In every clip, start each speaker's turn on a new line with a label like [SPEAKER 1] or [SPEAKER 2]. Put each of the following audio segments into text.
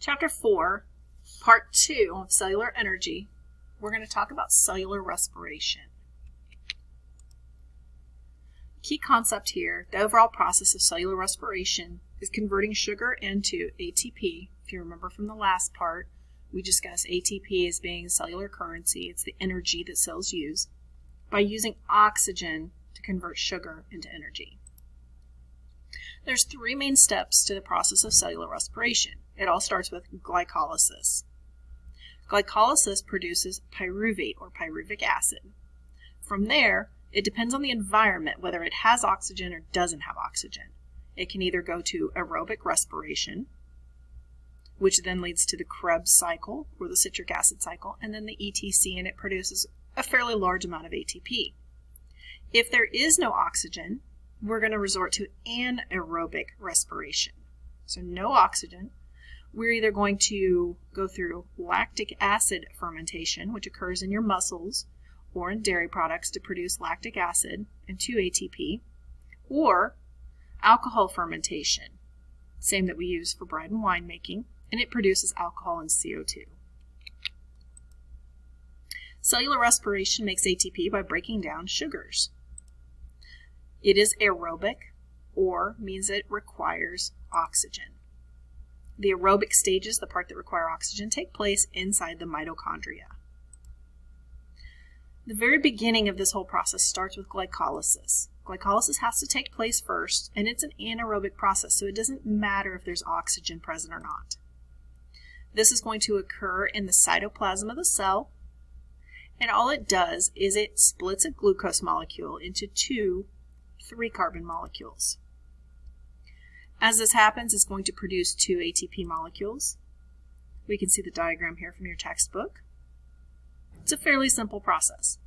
[SPEAKER 1] Chapter 4, Part 2 of Cellular Energy, we're going to talk about cellular respiration. Key concept here, the overall process of cellular respiration is converting sugar into ATP. If you remember from the last part, we discussed ATP as being cellular currency. It's the energy that cells use by using oxygen to convert sugar into energy. There's three main steps to the process of cellular respiration. It all starts with glycolysis. Glycolysis produces pyruvate or pyruvic acid. From there, it depends on the environment whether it has oxygen or doesn't have oxygen. It can either go to aerobic respiration, which then leads to the Krebs cycle or the citric acid cycle, and then the ETC, and it produces a fairly large amount of ATP. If there is no oxygen, we're going to resort to anaerobic respiration. So no oxygen. We're either going to go through lactic acid fermentation, which occurs in your muscles or in dairy products to produce lactic acid and 2-ATP, or alcohol fermentation, same that we use for bread and wine making, and it produces alcohol and CO2. Cellular respiration makes ATP by breaking down sugars. It is aerobic, or means it requires oxygen. The aerobic stages, the part that require oxygen, take place inside the mitochondria. The very beginning of this whole process starts with glycolysis. Glycolysis has to take place first, and it's an anaerobic process, so it doesn't matter if there's oxygen present or not. This is going to occur in the cytoplasm of the cell, and all it does is it splits a glucose molecule into two 3-carbon molecules. As this happens, it's going to produce 2 ATP molecules. We can see the diagram here from your textbook. It's a fairly simple process.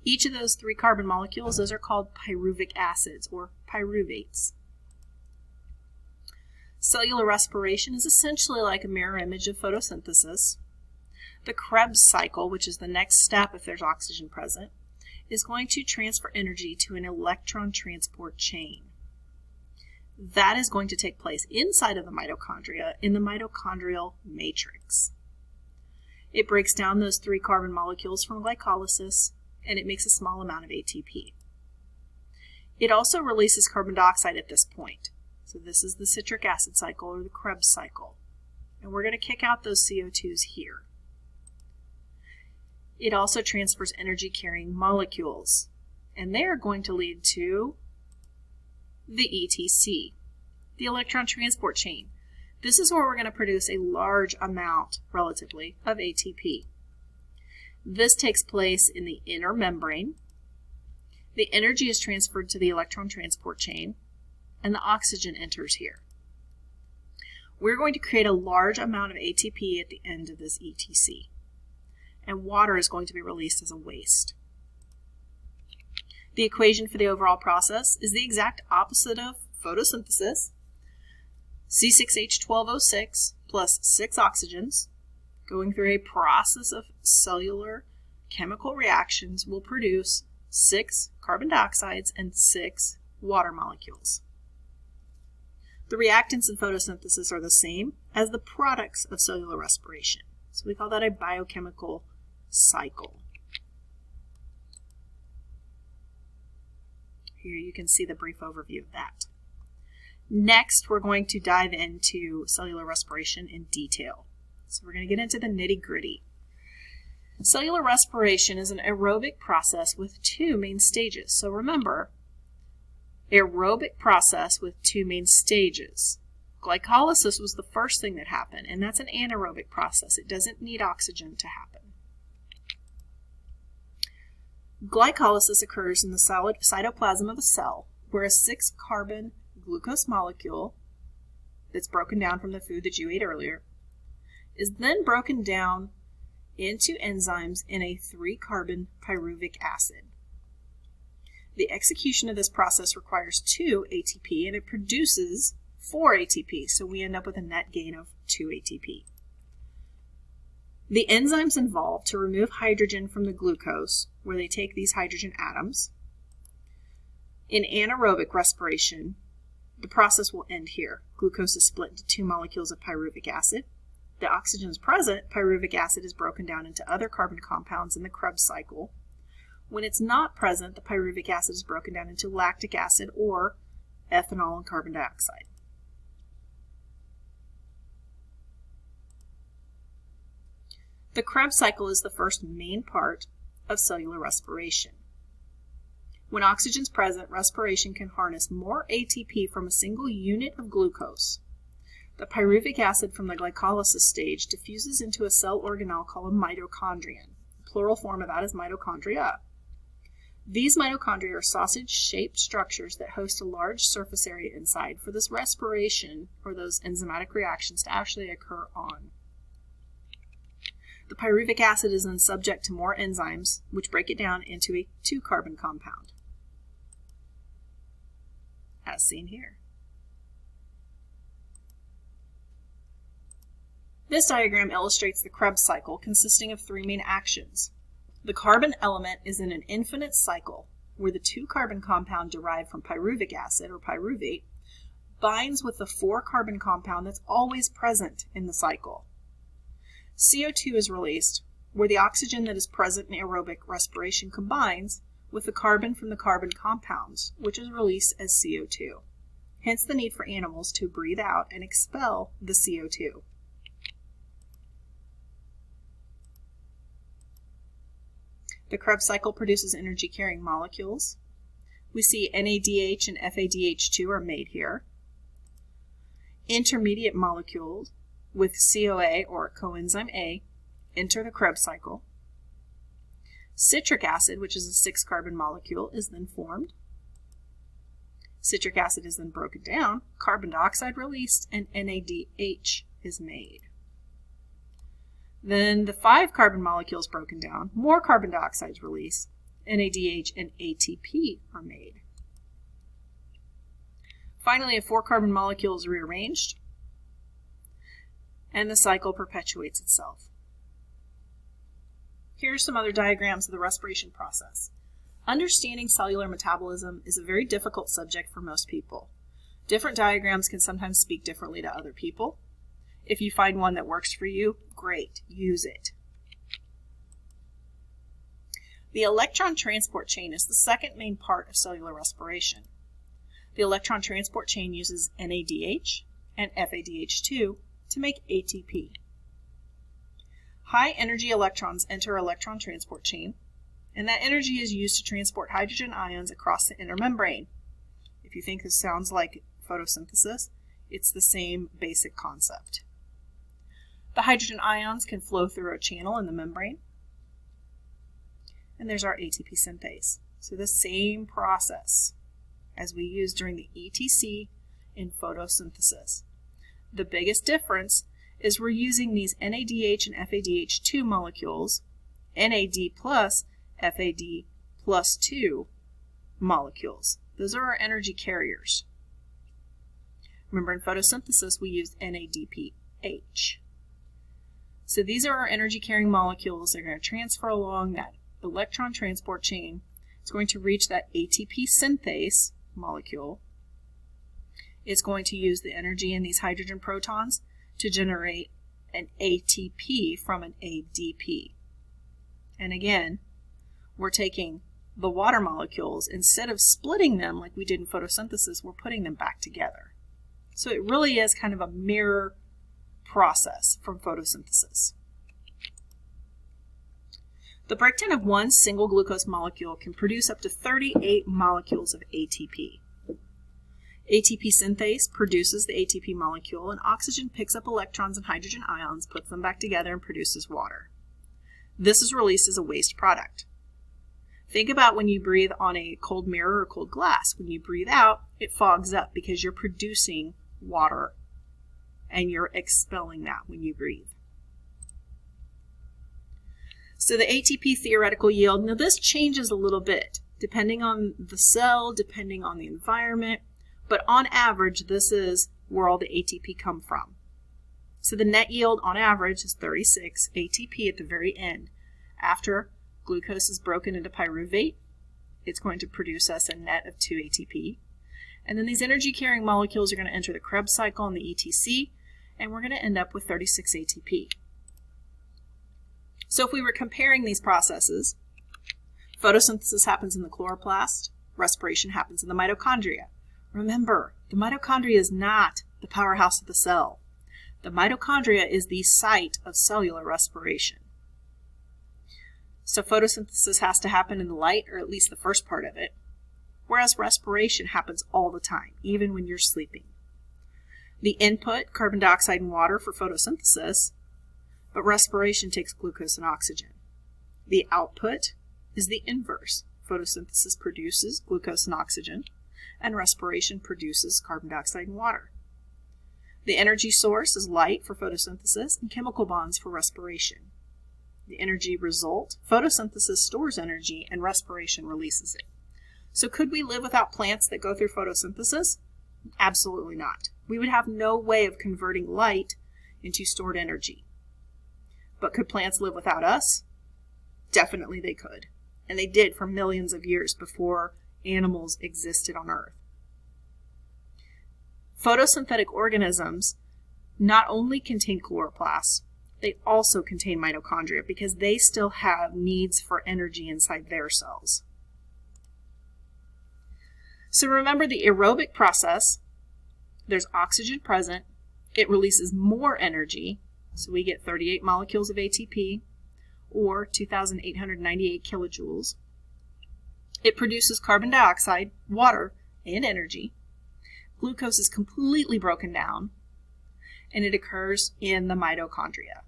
[SPEAKER 1] Each of those 3-carbon molecules, those are called pyruvic acids or pyruvates. Cellular respiration is essentially like a mirror image of photosynthesis. The Krebs cycle, which is the next step if there's oxygen present, is going to transfer energy to an electron transport chain. That is going to take place inside of the mitochondria in the mitochondrial matrix. It breaks down those 3-carbon molecules from glycolysis, and it makes a small amount of ATP. It also releases carbon dioxide at this point. So this is the citric acid cycle or the Krebs cycle. And we're going to kick out those CO2s here. It also transfers energy-carrying molecules, and they are going to lead to the ETC, the electron transport chain. This is where we're going to produce a large amount, relatively, of ATP. This takes place in the inner membrane. The energy is transferred to the electron transport chain, and the oxygen enters here. We're going to create a large amount of ATP at the end of this ETC, and water is going to be released as a waste. The equation for the overall process is the exact opposite of photosynthesis. C6H12O6 plus 6 oxygens going through a process of cellular chemical reactions will produce 6 carbon dioxides and 6 water molecules. The reactants in photosynthesis are the same as the products of cellular respiration. So we call that a biochemical cycle. Here you can see the brief overview of that. Next, we're going to dive into cellular respiration in detail. So we're going to get into the nitty-gritty. Cellular respiration is an aerobic process with 2 main stages. So remember, aerobic process with 2 main stages. Glycolysis was the first thing that happened, and that's an anaerobic process. It doesn't need oxygen to happen. Glycolysis occurs in the cytoplasm of a cell, where a 6-carbon glucose molecule that's broken down from the food that you ate earlier is then broken down into enzymes in a 3-carbon pyruvic acid. The execution of this process requires 2 ATP, and it produces 4 ATP, so we end up with a net gain of 2 ATP. The enzymes involved to remove hydrogen from the glucose, where they take these hydrogen atoms. In anaerobic respiration, the process will end here. Glucose is split into 2 molecules of pyruvic acid, the oxygen is present, pyruvic acid is broken down into other carbon compounds in the Krebs cycle. When it's not present, the pyruvic acid is broken down into lactic acid or ethanol and carbon dioxide. The Krebs cycle is the first main part of cellular respiration. When oxygen is present, respiration can harness more ATP from a single unit of glucose. The pyruvic acid from the glycolysis stage diffuses into a cell organelle called a mitochondrion. The plural form of that is mitochondria. These mitochondria are sausage-shaped structures that host a large surface area inside for this respiration or those enzymatic reactions to actually occur on. The pyruvic acid is then subject to more enzymes, which break it down into a 2-carbon compound, as seen here. This diagram illustrates the Krebs cycle consisting of 3 main actions. The carbon element is in an infinite cycle where the 2-carbon compound derived from pyruvic acid or pyruvate binds with the 4-carbon compound that's always present in the cycle. CO2 is released where the oxygen that is present in aerobic respiration combines with the carbon from the carbon compounds, which is released as CO2. Hence the need for animals to breathe out and expel the CO2. The Krebs cycle produces energy-carrying molecules. We see NADH and FADH2 are made here. Intermediate molecules with CoA or coenzyme A enter the Krebs cycle. Citric acid, which is a 6-carbon molecule, is then formed. Citric acid is then broken down, carbon dioxide released, and NADH is made. Then the 5-carbon molecule is broken down, more carbon dioxide is released, NADH and ATP are made. Finally, a 4-carbon molecule is rearranged, and the cycle perpetuates itself. Here are some other diagrams of the respiration process. Understanding cellular metabolism is a very difficult subject for most people. Different diagrams can sometimes speak differently to other people. If you find one that works for you, great, use it. The electron transport chain is the second main part of cellular respiration. The electron transport chain uses NADH and FADH2 to make ATP. High energy electrons enter electron transport chain, and that energy is used to transport hydrogen ions across the inner membrane. If you think this sounds like photosynthesis, it's the same basic concept. The hydrogen ions can flow through a channel in the membrane. And there's our ATP synthase. So the same process as we use during the ETC in photosynthesis. The biggest difference is we're using these NADH and FADH2 molecules, NAD plus FAD plus 2 molecules. Those are our energy carriers. Remember, in photosynthesis, we used NADPH. So these are our energy-carrying molecules. They're going to transfer along that electron transport chain. It's going to reach that ATP synthase molecule. It's going to use the energy in these hydrogen protons to generate an ATP from an ADP. And again, we're taking the water molecules, instead of splitting them like we did in photosynthesis, we're putting them back together. So it really is kind of a mirror process from photosynthesis. The breakdown of one single glucose molecule can produce up to 38 molecules of ATP. ATP synthase produces the ATP molecule, and oxygen picks up electrons and hydrogen ions, puts them back together, and produces water. This is released as a waste product. Think about when you breathe on a cold mirror or cold glass. When you breathe out, it fogs up because you're producing water and you're expelling that when you breathe. So the ATP theoretical yield, now this changes a little bit depending on the cell, depending on the environment, but on average this is where all the ATP come from. So the net yield on average is 36 ATP at the very end. After glucose is broken into pyruvate, it's going to produce us a net of 2 ATP. And then these energy-carrying molecules are going to enter the Krebs cycle and the ETC, and we're going to end up with 36 ATP. So if we were comparing these processes, photosynthesis happens in the chloroplast, respiration happens in the mitochondria. Remember, the mitochondria is not the powerhouse of the cell. The mitochondria is the site of cellular respiration. So photosynthesis has to happen in the light, or at least the first part of it, whereas respiration happens all the time, even when you're sleeping. The input, carbon dioxide and water for photosynthesis, but respiration takes glucose and oxygen. The output is the inverse. Photosynthesis produces glucose and oxygen, and respiration produces carbon dioxide and water. The energy source is light for photosynthesis and chemical bonds for respiration. The energy result, photosynthesis stores energy and respiration releases it. So could we live without plants that go through photosynthesis? Absolutely not. We would have no way of converting light into stored energy. But could plants live without us? Definitely they could. And they did for millions of years before animals existed on Earth. Photosynthetic organisms not only contain chloroplasts, they also contain mitochondria because they still have needs for energy inside their cells. So remember the aerobic process, there's oxygen present, it releases more energy, so we get 38 molecules of ATP, or 2,898 kilojoules. It produces carbon dioxide, water, and energy. Glucose is completely broken down, and it occurs in the mitochondria.